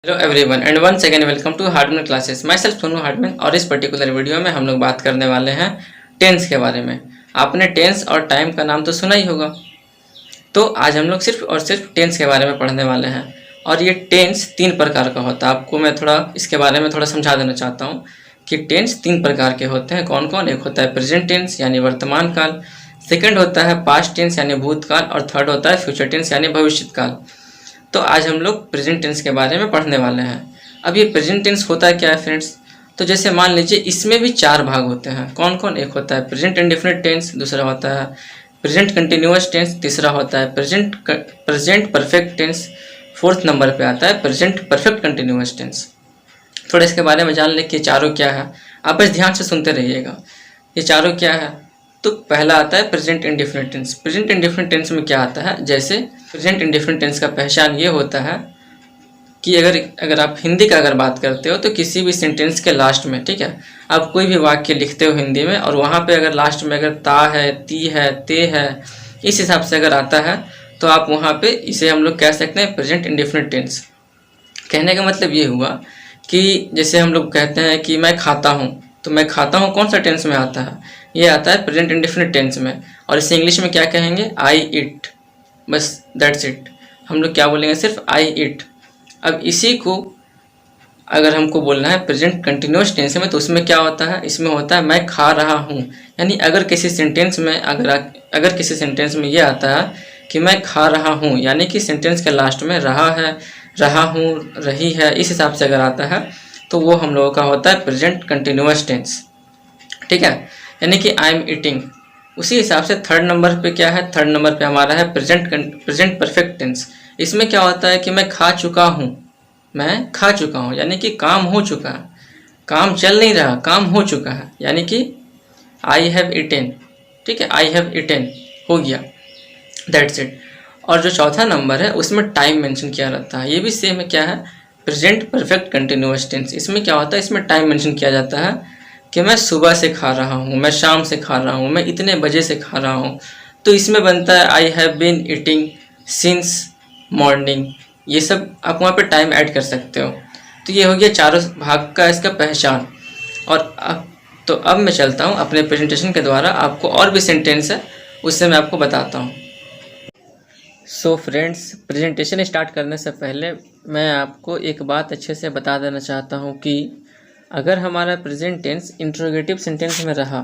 Hello everyone and one second welcome to Hardman classes. Myself Sonu Hardman और इस particular video में हम लोग बात करने वाले हैं टेंस के बारे में। आपने टेंस और टाइम का नाम तो सुना ही होगा, तो आज हम लोग सिर्फ और सिर्फ टेंस के बारे में पढ़ने वाले हैं। और ये टेंस 3 प्रकार का होता है। आपको मैं थोड़ा इसके बारे में थोड़ा समझा देना चाहता हूँ कि टेंस 3 प्रकार के होते हैं। कौन कौन? एक होता है प्रेजेंट टेंस यानी वर्तमान काल, सेकेंड होता है पास्ट टेंस यानी भूतकाल, और थर्ड होता है फ्यूचर टेंस यानी भविष्य काल। तो आज हम लोग प्रेजेंट टेंस के बारे में पढ़ने वाले हैं। अब ये प्रेजेंट टेंस होता क्या है फ्रेंड्स? तो जैसे मान लीजिए इसमें भी 4 भाग होते हैं। कौन कौन? एक होता है प्रेजेंट इंडेफिनिट टेंस, दूसरा होता है प्रेजेंट कंटिन्यूअस टेंस, तीसरा होता है present perfect tense, fourth number पे आता है प्रेजेंट परफेक्ट कंटिन्यूअस टेंस। थोड़ा इसके बारे में जान ले कि चारों क्या है। आप बस ध्यान से सुनते रहिएगा। ये चारों क्या है? तो पहला आता है present indefinite tense. Present indefinite tense में क्या आता है? जैसे प्रेजेंट इंडेफिनिट टेंस का पहचान ये होता है कि अगर आप हिंदी का अगर बात करते हो तो किसी भी सेंटेंस के लास्ट में, ठीक है, आप कोई भी वाक्य लिखते हो हिंदी में और वहाँ पे अगर लास्ट में अगर ता है, ती है, ते है, इस हिसाब से अगर आता है तो आप वहाँ पे इसे हम लोग कह सकते हैं प्रेजेंट इंडेफिनिट टेंस। कहने का मतलब ये हुआ कि जैसे हम लोग कहते हैं कि मैं खाता हूँ, तो मैं खाता हूँ कौन सा टेंस में आता है? ये आता है प्रेजेंट इंडेफिनिट टेंस में। और इसे इंग्लिश में क्या कहेंगे? आई इट। बस दैट्स इट। हम लोग क्या बोलेंगे? सिर्फ आई इट। अब इसी को अगर हमको बोलना है प्रेजेंट कंटिन्यूअस टेंस में, तो उसमें क्या होता है? इसमें होता है मैं खा रहा हूँ। यानी अगर किसी सेंटेंस में अगर किसी सेंटेंस में ये आता है कि मैं खा रहा हूँ, यानी कि सेंटेंस के लास्ट में रहा है, रहा हूँ, रही है, इस हिसाब से अगर आता है तो वो हम लोगों का होता है प्रेजेंट कंटिन्यूअस टेंस। ठीक है, यानी कि आई एम ईटिंग। उसी हिसाब से थर्ड नंबर पे क्या है? थर्ड नंबर पे हमारा है प्रेजेंट परफेक्ट टेंस। इसमें क्या होता है कि मैं खा चुका हूँ, मैं खा चुका हूँ, यानी कि काम हो चुका है, काम चल नहीं रहा, काम हो चुका है, यानी कि आई हैव ईटेन। ठीक है, आई हैव ईटेन हो गया, दैट्स इट। और जो चौथा नंबर है उसमें टाइम मेंशन किया रहता है। ये भी सेम है, क्या है? Present perfect continuous tense. इसमें क्या होता है? इसमें टाइम मेंशन किया जाता है कि मैं सुबह से खा रहा हूँ, मैं शाम से खा रहा हूँ, मैं इतने बजे से खा रहा हूँ। तो इसमें बनता है I have been eating since morning. ये सब आप वहाँ पे टाइम ऐड कर सकते हो। तो ये हो गया चारों भाग का इसका पहचान। और अब मैं चलता हूँ अपने प्रेजेंटेशन के द्वारा, आपको और भी सेंटेंस है उससे मैं आपको बताता हूँ। सो फ्रेंड्स, प्रेजेंटेशन स्टार्ट करने से पहले मैं आपको एक बात अच्छे से बता देना चाहता हूँ कि अगर हमारा प्रेजेंट टेंस इंट्रोगेटिव सेंटेंस में रहा,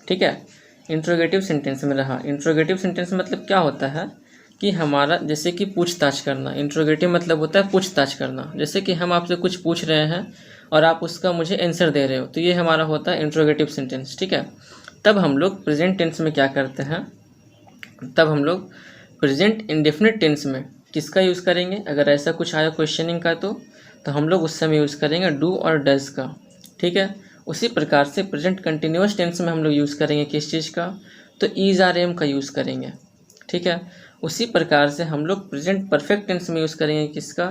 ठीक है, इंट्रोगेटिव सेंटेंस में रहा। इंट्रोगेटिव सेंटेंस मतलब क्या होता है कि हमारा जैसे कि पूछताछ करना। इंट्रोगेटिव मतलब होता है पूछताछ करना। जैसे कि हम आपसे कुछ पूछ रहे हैं और आप उसका मुझे आंसर दे रहे हो, तो ये हमारा होता है इंट्रोगेटिव सेंटेंस। ठीक है, तब हम लोग प्रेजेंट टेंस में क्या करते हैं? तब हम लोग प्रेजेंट इंडेफिनिट टेंस में किसका यूज़ करेंगे? अगर ऐसा कुछ आया क्वेश्चनिंग का तो हम लोग उस समय यूज़ करेंगे डू और डज का। ठीक है, उसी प्रकार से प्रेजेंट कंटिन्यूअस टेंस में हम लोग यूज़ करेंगे किस चीज़ का? तो इज़ आर एम का यूज़ करेंगे। ठीक है, उसी प्रकार से हम लोग प्रेजेंट परफेक्ट टेंस में यूज़ करेंगे किसका?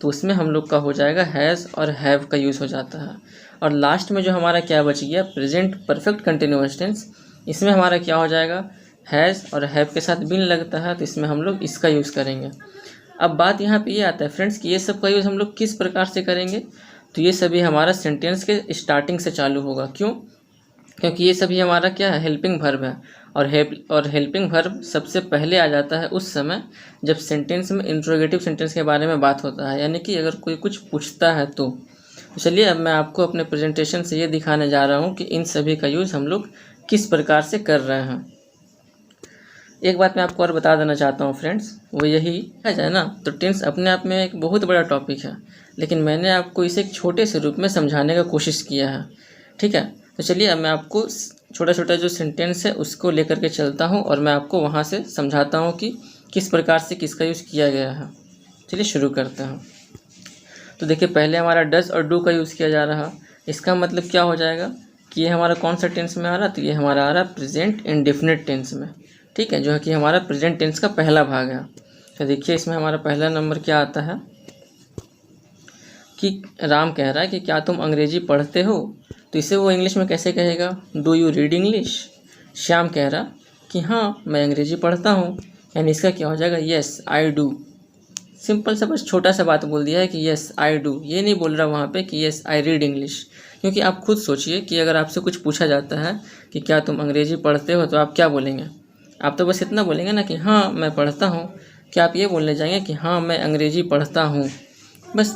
तो उसमें हम लोग का हो जाएगा हैज़ और हैव का यूज़ हो जाता है। और लास्ट में जो हमारा क्या बच गया? Present perfect continuous tense. इसमें हमारा क्या हो जाएगा? हैज़ और हैव के साथ बिन लगता है, तो इसमें हम लोग इसका यूज़ करेंगे। अब बात यहाँ पे ये आता है फ्रेंड्स कि ये सब का यूज़ हम लोग किस प्रकार से करेंगे? तो ये सभी हमारा सेंटेंस के स्टार्टिंग से चालू होगा। क्यों? क्योंकि ये सभी हमारा क्या है? हेल्पिंग वर्ब है। और हेल्पिंग वर्ब सबसे पहले आ जाता है उस समय जब सेंटेंस में इंट्रोगेटिव सेंटेंस के बारे में बात होता है, यानी कि अगर कोई कुछ पूछता है तो चलिए अब मैं आपको अपने प्रेजेंटेशन से ये दिखाने जा रहा हूँ कि इन सभी का यूज़ हम लोग किस प्रकार से कर रहे हैं। एक बात मैं आपको और बता देना चाहता हूँ फ्रेंड्स, वो यही है जाए ना, तो टेंस अपने आप में एक बहुत बड़ा टॉपिक है, लेकिन मैंने आपको इसे एक छोटे से रूप में समझाने का कोशिश किया है। ठीक है, तो चलिए अब मैं आपको छोटा छोटा जो सेंटेंस है उसको लेकर के चलता हूँ और मैं आपको वहाँ से समझाता हूँ कि किस प्रकार से किसका यूज़ किया गया है। चलिए शुरू करते हैं। तो देखिए पहले हमारा डज और डू का यूज़ किया जा रहा। इसका मतलब क्या हो जाएगा कि ये हमारा कौन सा टेंस में आ रहा? तो ये हमारा आ रहा प्रेजेंट इंडेफिनिट टेंस में। ठीक है, जो है कि हमारा प्रेजेंट टेंस का पहला भाग है। तो देखिए इसमें हमारा पहला नंबर क्या आता है कि राम कह रहा है कि क्या तुम अंग्रेजी पढ़ते हो? तो इसे वो इंग्लिश में कैसे कहेगा? Do you read English? Shyam कह रहा कि हाँ मैं अंग्रेजी पढ़ता हूँ, यानी इसका क्या हो जाएगा? Yes I do. सिंपल सा बस छोटा सा बात बोल दिया है कि येस आई डू। ये नहीं बोल रहा वहाँ पे कि येस आई रीड इंग्लिश, क्योंकि आप खुद सोचिए कि अगर आपसे कुछ पूछा जाता है कि क्या तुम अंग्रेजी पढ़ते हो, तो आप क्या बोलेंगे? आप तो बस इतना बोलेंगे ना कि हाँ मैं पढ़ता हूँ। क्या आप ये बोलने जाएंगे कि हाँ मैं अंग्रेजी पढ़ता हूँ? बस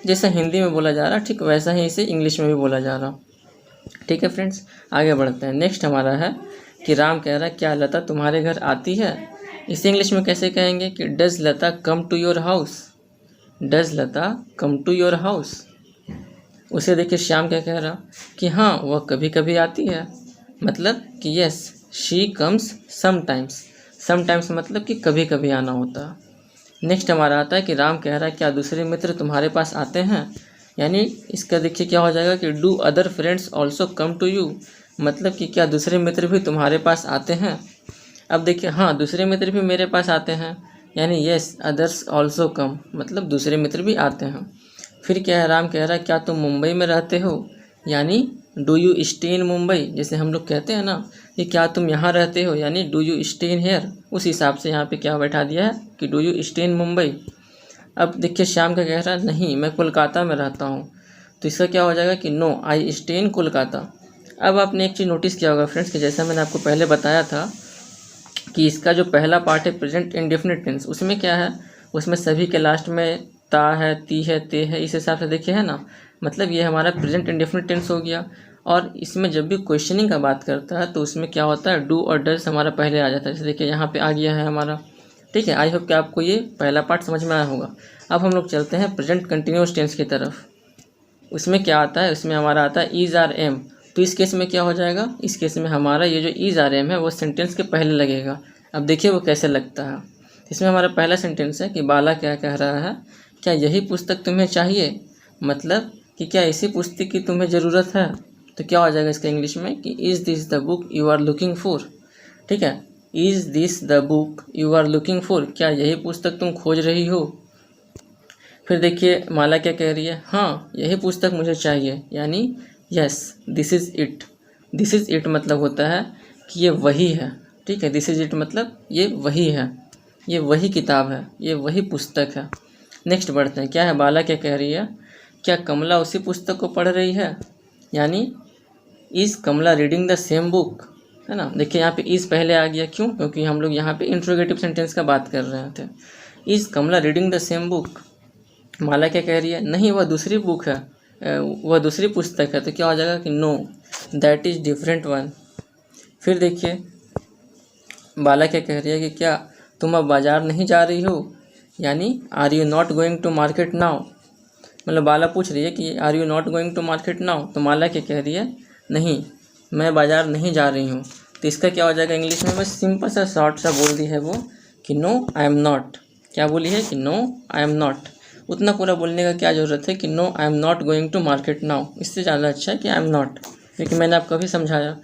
जैसा हिंदी में बोला जा रहा है ठीक वैसा ही इसे इंग्लिश में भी बोला जा रहा। ठीक है फ्रेंड्स, आगे बढ़ते हैं। नेक्स्ट हमारा है कि राम कह रहा है क्या लता तुम्हारे घर आती है? इसे इंग्लिश में कैसे कहेंगे कि does Lata come to your house? Does Lata come to your house. उसे देखिए श्याम क्या कह रहा कि हाँ वह कभी कभी आती है, मतलब कि yes she comes sometimes. Sometimes मतलब कि कभी कभी आना होता। नेक्स्ट हमारा आता है कि राम कह रहा है क्या दूसरे मित्र तुम्हारे पास आते हैं? यानी इसका देखिए क्या हो जाएगा कि do other friends also come to you, मतलब कि क्या दूसरे मित्र भी तुम्हारे पास आते हैं? अब देखिए हाँ दूसरे मित्र भी मेरे पास आते हैं, यानी येस अदर्स ऑल्सो कम, मतलब दूसरे मित्र भी आते हैं। फिर क्या है, राम कह रहा है क्या तुम मुंबई में रहते हो? यानी डू यू स्टे इन मुंबई, जैसे हम लोग कहते हैं ना कि क्या तुम यहाँ रहते हो, यानी do you stay in here. उस हिसाब से यहाँ पे क्या बैठा दिया है कि डू यू स्टे इन मुंबई। अब देखिए श्याम का कह रहा है नहीं मैं कोलकाता में रहता हूँ, तो इसका क्या हो जाएगा कि no I stay in Kolkata. अब आपने एक चीज़ नोटिस किया होगा फ्रेंड्स कि जैसा मैंने आपको पहले बताया था कि इसका जो पहला पार्ट है प्रेजेंट इंडेफिनिट टेंस, उसमें क्या है, उसमें सभी के लास्ट में ता है, ती है, ते है, इस हिसाब से देखिए है ना, मतलब ये हमारा प्रेजेंट इंडेफिनिट टेंस हो गया। और इसमें जब भी क्वेश्चनिंग का बात करता है तो उसमें क्या होता है डू और डज हमारा पहले आ जाता है। जैसे देखिए यहाँ पे आ गया है हमारा। ठीक है, आई होप कि आपको ये पहला पार्ट समझ में आया होगा। अब हम लोग चलते हैं प्रेजेंट कंटिन्यूअस टेंस की तरफ। उसमें क्या आता है, उसमें हमारा आता है इज आर एम। तो इस केस में क्या हो जाएगा, इस केस में हमारा ये जो इज आर एम है वो सेंटेंस के पहले लगेगा। अब देखिए वो कैसे लगता है। इसमें हमारा पहला सेंटेंस है कि बाला क्या कह रहा है, क्या यही पुस्तक तुम्हें चाहिए, मतलब कि क्या इसी पुस्तक की तुम्हें ज़रूरत है। तो क्या हो जाएगा इसका इंग्लिश में कि is this the book you are looking for. ठीक है, is this the book you are looking for, क्या यही पुस्तक तुम खोज रही हो। फिर देखिए माला क्या कह रही है, हाँ यही पुस्तक मुझे चाहिए, यानी yes this is it. This is it मतलब होता है कि ये वही है। ठीक है, दिस इज़ इट मतलब ये वही है, ये वही किताब है, ये वही पुस्तक है। नेक्स्ट बढ़ते हैं, क्या है, बाला क्या कह रही है, क्या कमला उसी पुस्तक को पढ़ रही है, यानी is Kamala reading the same book, है ना। देखिए यहाँ पे इज़ पहले आ गया, क्यों, क्योंकि हम लोग यहाँ पे इंट्रोगेटिव सेंटेंस का बात कर रहे थे। Is Kamala reading the same book. Mala क्या कह रही है, नहीं वह दूसरी बुक है, वह दूसरी पुस्तक है। तो क्या हो जाएगा कि know that is different one. फिर देखिए बाला क्या कह रही है कि क्या तुम अब बाज़ार नहीं जा रही हो, यानी are you not going to market now. मतलब बाला पूछ रही है कि are you not going to market now, तो माला क्या कह रही है, नहीं मैं बाज़ार नहीं जा रही हूँ। तो इसका क्या हो जाएगा इंग्लिश में, बस सिंपल सा शॉर्ट सा बोल दी है वो कि नो आई एम नॉट। क्या बोली है कि नो आई एम नॉट। उतना पूरा बोलने का क्या ज़रूरत है कि no I am not going to market now. इससे ज़्यादा अच्छा है कि आई एम नॉट, क्योंकि मैंने आपको अभी समझाया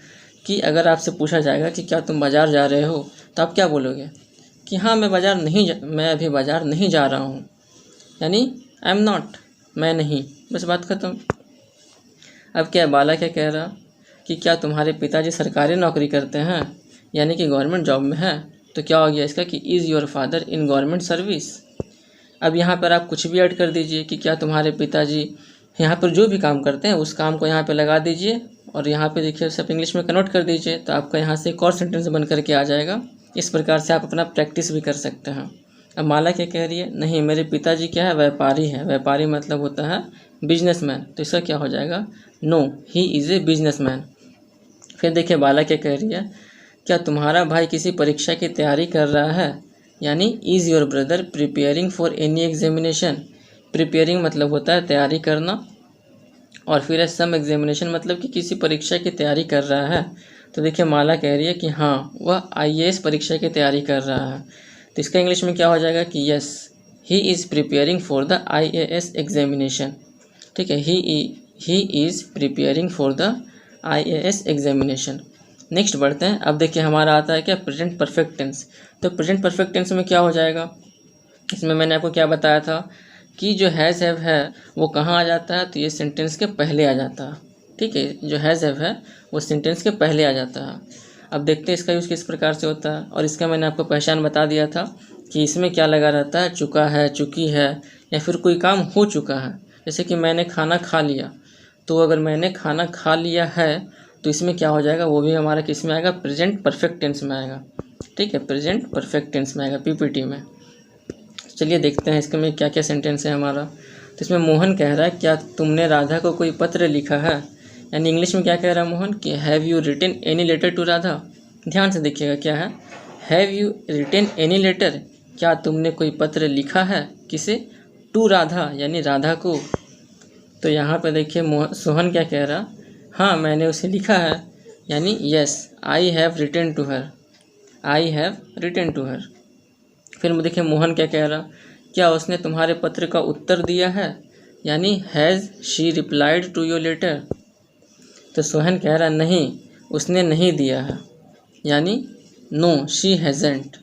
कि अगर आपसे पूछा जाएगा कि क्या तुम बाज़ार जा रहे हो, तो आप क्या बोलोगे कि हाँ मैं अभी बाज़ार नहीं जा रहा हूँ, यानी आई एम नॉट, मैं नहीं, बस बात ख़त्म। अब क्या बाला क्या कह रहा कि क्या तुम्हारे पिताजी सरकारी नौकरी करते हैं, यानी कि गवर्नमेंट जॉब में है। तो क्या हो गया इसका कि is your father in government service. अब यहाँ पर आप कुछ भी ऐड कर दीजिए कि क्या तुम्हारे पिताजी यहाँ पर जो भी काम करते हैं उस काम को यहाँ पे लगा दीजिए और यहाँ पे देखिए सब इंग्लिश में कन्वर्ट कर दीजिए, तो आपका यहाँ से एक और सेंटेंस बन करके आ जाएगा। इस प्रकार से आप अपना प्रैक्टिस भी कर सकते हैं। अब माला क्या कह रही है, नहीं मेरे पिताजी क्या है, व्यापारी है। व्यापारी मतलब होता है बिजनेसमैन। तो इसका क्या हो जाएगा, no he is a businessman. फिर देखिए बाला क्या कह रही है, क्या तुम्हारा भाई किसी परीक्षा की तैयारी कर रहा है, यानी is your brother preparing for any examination. Preparing मतलब होता है तैयारी करना, और फिर है सम एग्जामिनेशन मतलब कि किसी परीक्षा की तैयारी कर रहा है। तो देखिए माला कह रही है कि हाँ वह IAS परीक्षा की तैयारी कर रहा है। तो इसका इंग्लिश में क्या हो जाएगा कि yes he is preparing for the IAS examination. ठीक है, he is preparing for the IAS examination. Next बढ़ते हैं। अब देखिए हमारा आता है क्या, प्रेजेंट परफेक्ट टेंस। तो प्रेजेंट परफेक्ट टेंस में क्या हो जाएगा, इसमें मैंने आपको क्या बताया था कि जो हैज़ हैव है वो कहाँ आ जाता है, तो ये सेंटेंस के पहले आ जाता है। ठीक है, जो हैज़ हैव है वो सेंटेंस के पहले आ जाता है। अब देखते हैं इसका यूज़ किस प्रकार से होता है, और इसका मैंने आपको पहचान बता दिया था कि इसमें क्या लगा रहता है, चुका है, चुकी है, या फिर कोई काम हो चुका है। जैसे कि मैंने खाना खा लिया, तो अगर मैंने खाना खा लिया है तो इसमें क्या हो जाएगा, वो भी हमारा किस में आएगा, प्रेजेंट परफेक्ट टेंस में आएगा। ठीक है, प्रेजेंट परफेक्ट टेंस में आएगा पीपीटी में। चलिए देखते हैं इसके में क्या क्या सेंटेंस है हमारा। तो इसमें मोहन कह रहा है, क्या तुमने राधा को कोई पत्र लिखा है। यानी इंग्लिश में क्या कह रहा है मोहन कि have you written any letter to Radha. ध्यान से देखिएगा क्या है, have you written any letter, क्या तुमने कोई पत्र लिखा है, किसे, टू राधा यानी राधा को। तो यहाँ पे देखिए सोहन क्या कह रहा, हाँ मैंने उसे लिखा है, यानी yes I have written to her, I have written to her. फिर देखिए मोहन क्या कह रहा, क्या उसने तुम्हारे पत्र का उत्तर दिया है, यानी has she replied to your letter. तो सोहन कह रहा नहीं उसने नहीं दिया है, यानी नो शी हैज़ेंट।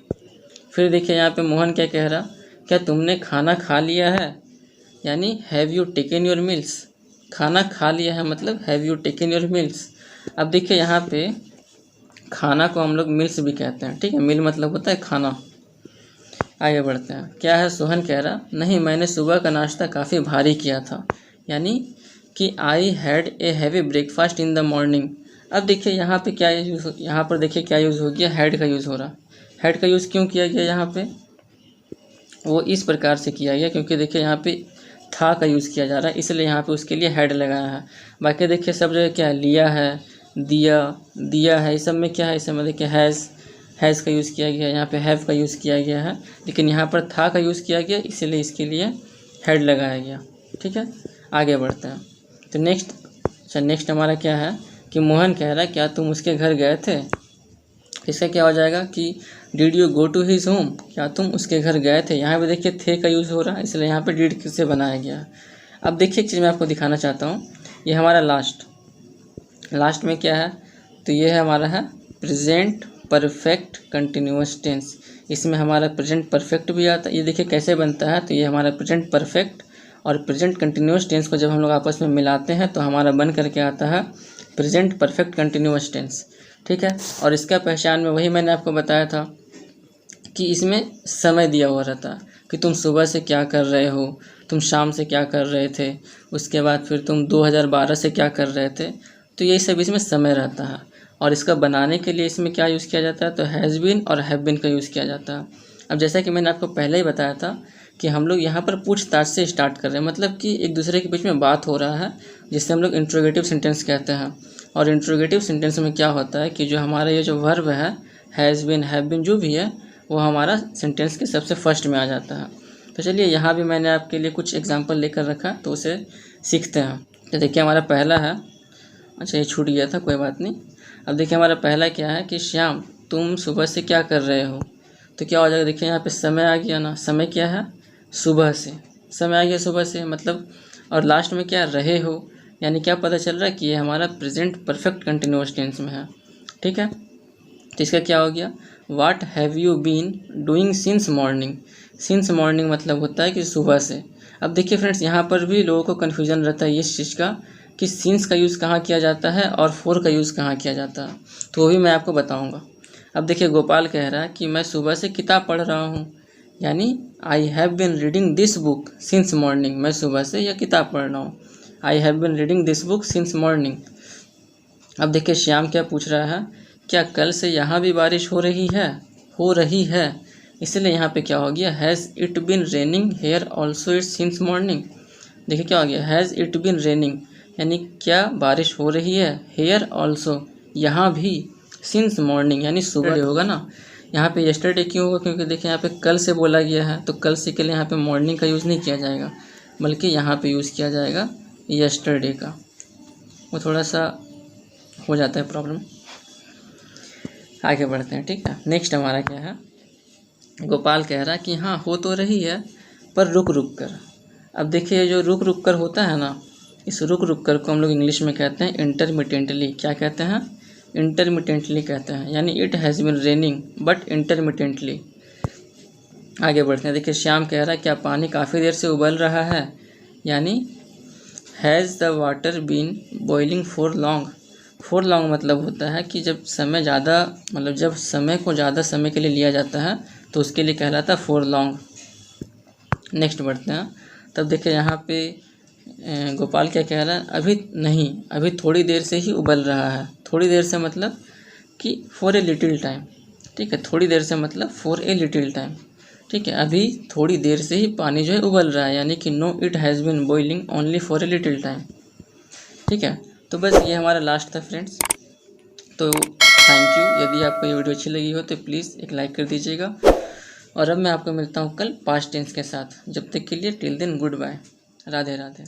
फिर देखिए यहाँ पे मोहन क्या कह रहा, क्या तुमने खाना खा लिया है, यानी have you taken your meals. खाना खा लिया है मतलब have you taken your meals. अब देखिए यहाँ पे खाना को हम लोग मील्स भी कहते हैं। ठीक है, मील मतलब होता है खाना। आगे बढ़ते हैं, क्या है सोहन कह रहा, नहीं मैंने सुबह का नाश्ता काफ़ी भारी किया था, यानी कि I had a heavy breakfast in the morning. अब देखिए यहाँ पे क्या यूज़, यहाँ पर देखिए क्या यूज़ हो गया, हैड का यूज़ हो रहा। हैड का यूज़ क्यों किया गया यहाँ पे, वो इस प्रकार से किया गया क्योंकि देखिए यहाँ पे था का यूज़ किया जा रहा है, इसलिए यहाँ पे उसके लिए हैड लगाया है। बाकी देखिए सब जगह क्या है, लिया है, दिया, दिया है, इस सब में क्या है, इस सब में देखिए हैज़ का यूज़ किया गया है, यहाँ पे हैव का यूज़ किया गया है, लेकिन यहाँ पर था का यूज़ किया गया, इसीलिए इसके लिए हैड लगाया गया। ठीक है, आगे बढ़ते हैं। तो नेक्स्ट हमारा क्या है कि मोहन कह रहा है, क्या तुम उसके घर गए थे। इसका क्या हो जाएगा कि did you go to his home, क्या तुम उसके घर गए थे। यहाँ पे देखिए थे का यूज़ हो रहा है, इसलिए यहाँ पे डिड से बनाया गया। अब देखिए एक चीज़ मैं आपको दिखाना चाहता हूँ, ये हमारा लास्ट में क्या है, तो ये है हमारा है प्रेजेंट परफेक्ट कंटिन्यूअस टेंस। इसमें हमारा प्रेजेंट परफेक्ट भी आता है। ये देखिए कैसे बनता है, तो ये हमारा प्रेजेंट परफेक्ट और प्रेजेंट कंटिन्यूअस टेंस को जब हम लोग आपस में मिलाते हैं तो हमारा बन करके आता है प्रेजेंट परफेक्ट कंटिन्यूअस टेंस। ठीक है, और इसका पहचान में वही मैंने आपको बताया था कि इसमें समय दिया हुआ रहता है कि तुम सुबह से क्या कर रहे हो, तुम शाम से क्या कर रहे थे, उसके बाद फिर तुम 2012 से क्या कर रहे थे। तो यही सब इसमें समय रहता है। और इसका बनाने के लिए इसमें क्या यूज़ किया जाता है, तो हैज़ बीन और हैव बीन का यूज़ किया जाता है। अब जैसा कि मैंने आपको पहले ही बताया था कि हम लोग यहाँ पर पूछताछ से स्टार्ट कर रहे हैं, मतलब कि एक दूसरे के बीच में बात हो रहा है, जिससे हम लोग इंट्रोगेटिव सेंटेंस कहते हैं। और इंट्रोगेटिव सेंटेंस में क्या होता है कि जो हमारा ये जो वर्ब है, हैज़ बीन, हैव बीन, जो भी है, वो हमारा सेंटेंस के सबसे फर्स्ट में आ जाता है। तो चलिए यहाँ भी मैंने आपके लिए कुछ एग्जाम्पल लेकर रखा, तो उसे सीखते हैं। तो देखिए हमारा पहला है, अच्छा ये छूट गया था, कोई बात नहीं। अब देखिए हमारा पहला क्या है कि श्याम तुम सुबह से क्या कर रहे हो। तो क्या हो जाएगा, देखिए यहाँ पे समय आ गया ना, समय क्या है, सुबह से, समय आ गया सुबह से मतलब। और लास्ट में क्या रहे हो, यानी क्या पता चल रहा है कि ये हमारा प्रेजेंट परफेक्ट कंटिन्यूअस टेंस में है। ठीक है, तो इसका क्या हो गया, what have you been doing since morning. Since morning मतलब होता है कि सुबह से। अब देखिए फ्रेंड्स, यहाँ पर भी लोगों को कन्फ्यूजन रहता है इस चीज़ का कि सिंस का यूज़ कहाँ किया जाता है और फॉर का यूज़ कहाँ किया जाता है, तो वो भी मैं आपको बताऊँगा। अब देखिए गोपाल कह रहा है कि मैं सुबह से किताब पढ़ रहा हूँ, यानी I have been reading this book since morning, मैं सुबह से यह किताब पढ़ रहा हूँ, I have been reading this book since morning. अब देखिए श्याम क्या पूछ रहा है, क्या कल से यहाँ भी बारिश हो रही है, इसलिए यहाँ पे क्या हो गया, has it been raining here also it since morning. देखिए क्या हो गया, हैज़ इट बिन रेनिंग, यानी क्या बारिश हो रही है, हेयर ऑल्सो, यहाँ भी, सिंस मॉर्निंग यानी सुबह होगा ना। यहाँ पे यस्टरडे क्यों होगा, क्योंकि देखिए यहाँ पे कल से बोला गया है, तो कल से के लिए यहाँ पे मॉर्निंग का यूज़ नहीं किया जाएगा, बल्कि यहाँ पे यूज़ किया जाएगा यस्टरडे का। वो थोड़ा सा हो जाता है प्रॉब्लम। आगे बढ़ते हैं। ठीक है, नेक्स्ट हमारा क्या है, गोपाल कह रहा है कि हाँ हो तो रही है पर रुक रुक कर। अब देखिए जो रुक रुक कर होता है ना, इस रुक रुक कर को हम लोग इंग्लिश में कहते हैं इंटरमिटेंटली। क्या कहते हैं, इंटरमिटेंटली कहते हैं, यानी it has been raining but intermittently. आगे बढ़ते हैं। देखिए श्याम कह रहा है क्या पानी काफ़ी देर से उबल रहा है, यानी has the water been boiling for long. For long मतलब होता है कि जब समय ज़्यादा, मतलब जब समय को ज़्यादा समय के लिए लिया जाता है तो उसके लिए कहलाता फॉर लॉन्ग। नेक्स्ट बढ़ते हैं। तब देखिए यहाँ पे गोपाल क्या कह रहा है, अभी नहीं, अभी थोड़ी देर से ही उबल रहा है। थोड़ी देर से मतलब कि फॉर ए लिटिल टाइम, ठीक है। थोड़ी देर से मतलब फॉर ए लिटिल टाइम, ठीक है। अभी थोड़ी देर से ही पानी जो है उबल रहा है, यानी कि no it has been boiling only for a little time, ठीक है। तो बस ये हमारा लास्ट था फ्रेंड्स। तो थैंक यू। यदि आपको ये वीडियो अच्छी लगी हो तो प्लीज़ एक लाइक कर दीजिएगा। और अब मैं आपको मिलता हूँ कल पास्ट टेंस के साथ। जब तक के लिए till then goodbye. Radhe Radhe.